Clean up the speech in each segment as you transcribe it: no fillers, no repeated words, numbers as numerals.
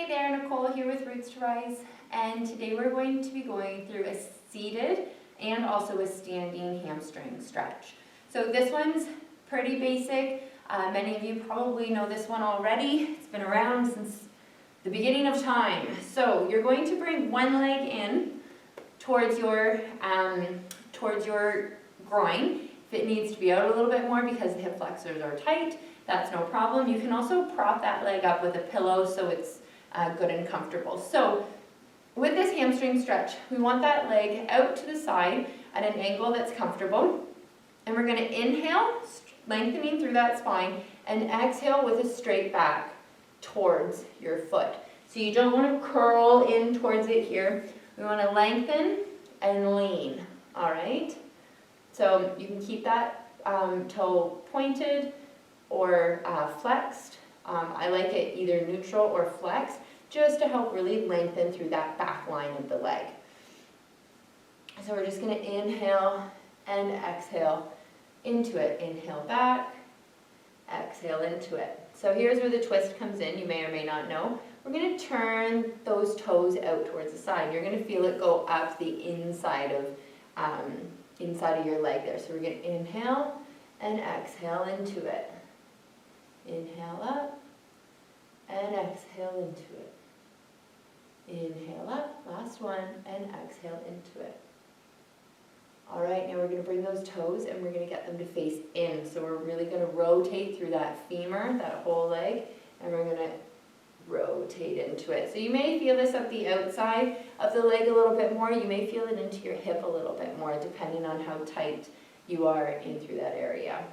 Hey there, Nicole here with Roots2Rise, and today we're going to be going through a seated and also a standing hamstring stretch. So this one's pretty basic. Many of you probably know this one already. It's been around since the beginning of time. So you're going to bring one leg in towards your groin. If it needs to be out a little bit more because the hip flexors are tight, that's no problem. You can also prop that leg up with a pillow so it's good and comfortable. So with this hamstring stretch, we want that leg out to the side at an angle that's comfortable. And we're going to inhale, lengthening through that spine, and exhale with a straight back towards your foot. So you don't want to curl in towards it here. We want to lengthen and lean, all right? So you can keep that toe pointed or flexed. I like it either neutral or flexed, just to help really lengthen through that back line of the leg. So we're just going to inhale and exhale into it. Inhale back, exhale into it. So here's where the twist comes in, you may or may not know. We're going to turn those toes out towards the side. You're going to feel it go up the inside of your leg there. So we're going to inhale and exhale into it. Inhale up and exhale into it. Inhale up, last one, and exhale into it. All right, now we're going to bring those toes and we're going to get them to face in. So we're really going to rotate through that femur, that whole leg, and we're going to rotate into it. So you may feel this up the outside of the leg a little bit more. You may feel it into your hip a little bit more, depending on how tight you are in through that area.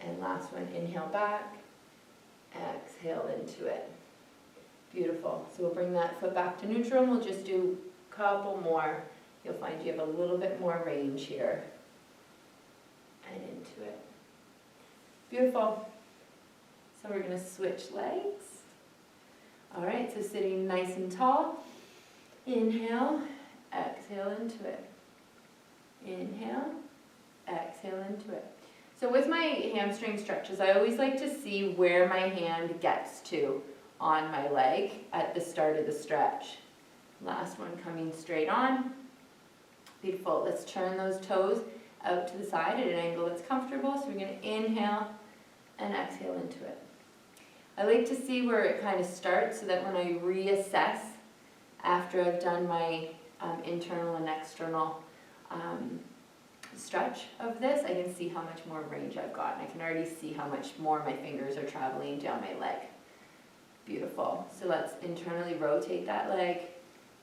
And last one, inhale back, exhale into it. Beautiful. So we'll bring that foot back to neutral and we'll just do a couple more. You'll find you have a little bit more range here. And into it. Beautiful. So we're going to switch legs. All right, so sitting nice and tall. Inhale, exhale into it. Inhale, exhale into it. So with my hamstring stretches, I always like to see where my hand gets to on my leg at the start of the stretch. Last one coming straight on. Beautiful. Let's turn those toes out to the side at an angle that's comfortable. So we're going to inhale and exhale into it. I like to see where it kind of starts so that when I reassess after I've done my internal and external stretch of this, I can see how much more range I've got, and I can already see how much more my fingers are traveling down my leg. Beautiful. So let's internally rotate that leg.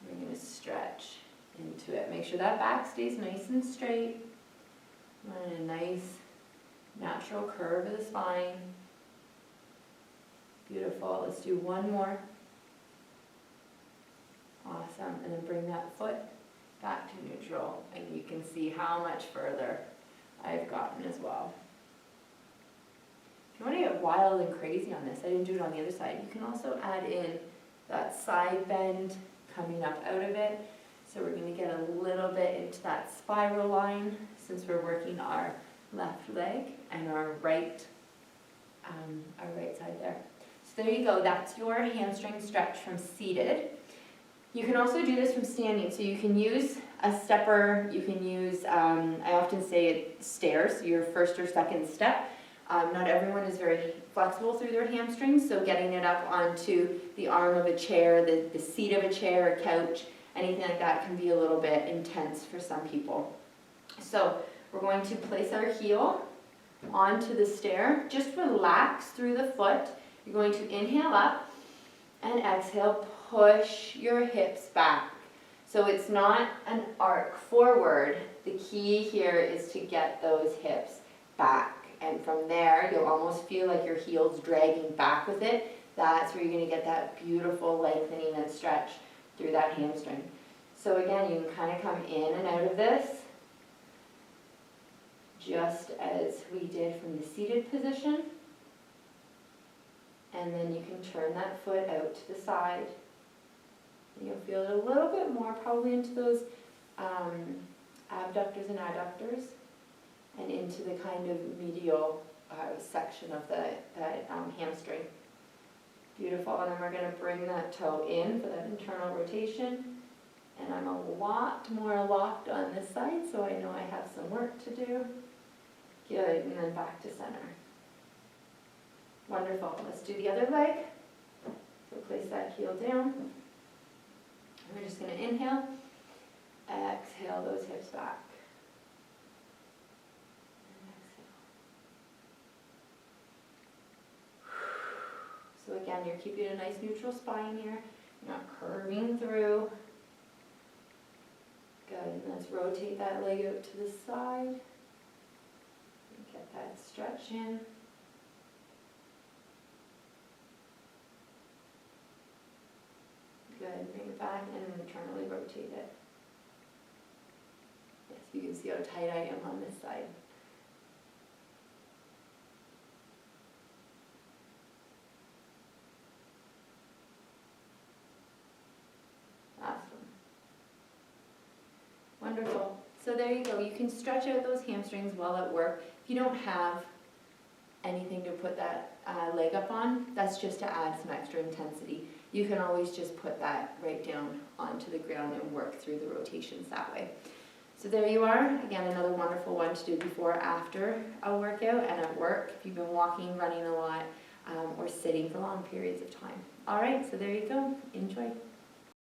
We're going to stretch into it. Make sure that back stays nice and straight. And a nice natural curve of the spine. Beautiful. Let's do one more. Awesome. And then bring that foot back to neutral, and you can see how much further I've gotten as well. If you want to get wild and crazy on this, I didn't do it on the other side, you can also add in that side bend coming up out of it. So we're going to get a little bit into that spiral line since we're working our left leg and our right side there. So there you go, that's your hamstring stretch from seated. You can also do this from standing, so you can use a stepper, you can use, I often say stairs, your first or second step. Not everyone is very flexible through their hamstrings, so getting it up onto the arm of a chair, the seat of a chair, a couch, anything like that can be a little bit intense for some people. So we're going to place our heel onto the stair, just relax through the foot. You're going to inhale up and exhale, push your hips back. So it's not an arc forward. The key here is to get those hips back. And from there, you'll almost feel like your heel's dragging back with it. That's where you're going to get that beautiful lengthening and stretch through that hamstring. So again, you can kind of come in and out of this, just as we did from the seated position. And then you can turn that foot out to the side. And you'll feel it a little bit more, probably into those abductors and adductors, and into the kind of medial section of the hamstring. Beautiful, and then we're gonna bring that toe in for that internal rotation. And I'm a lot more locked on this side, so I know I have some work to do. Good, and then back to center. Wonderful, let's do the other leg. So place that heel down. And we're just gonna inhale, exhale those hips back. And exhale. So again, you're keeping a nice neutral spine here. You're not curving through. Good, and let's rotate that leg out to the side. Get that stretch in. Good, bring it back and internally rotate it. Yes, you can see how tight I am on this side. Wonderful. So there you go. You can stretch out those hamstrings while at work. If you don't have anything to put that leg up on, that's just to add some extra intensity. You can always just put that right down onto the ground and work through the rotations that way. So there you are. Again, another wonderful one to do before or after a workout and at work if you've been walking, running a lot, or sitting for long periods of time. All right, so there you go. Enjoy.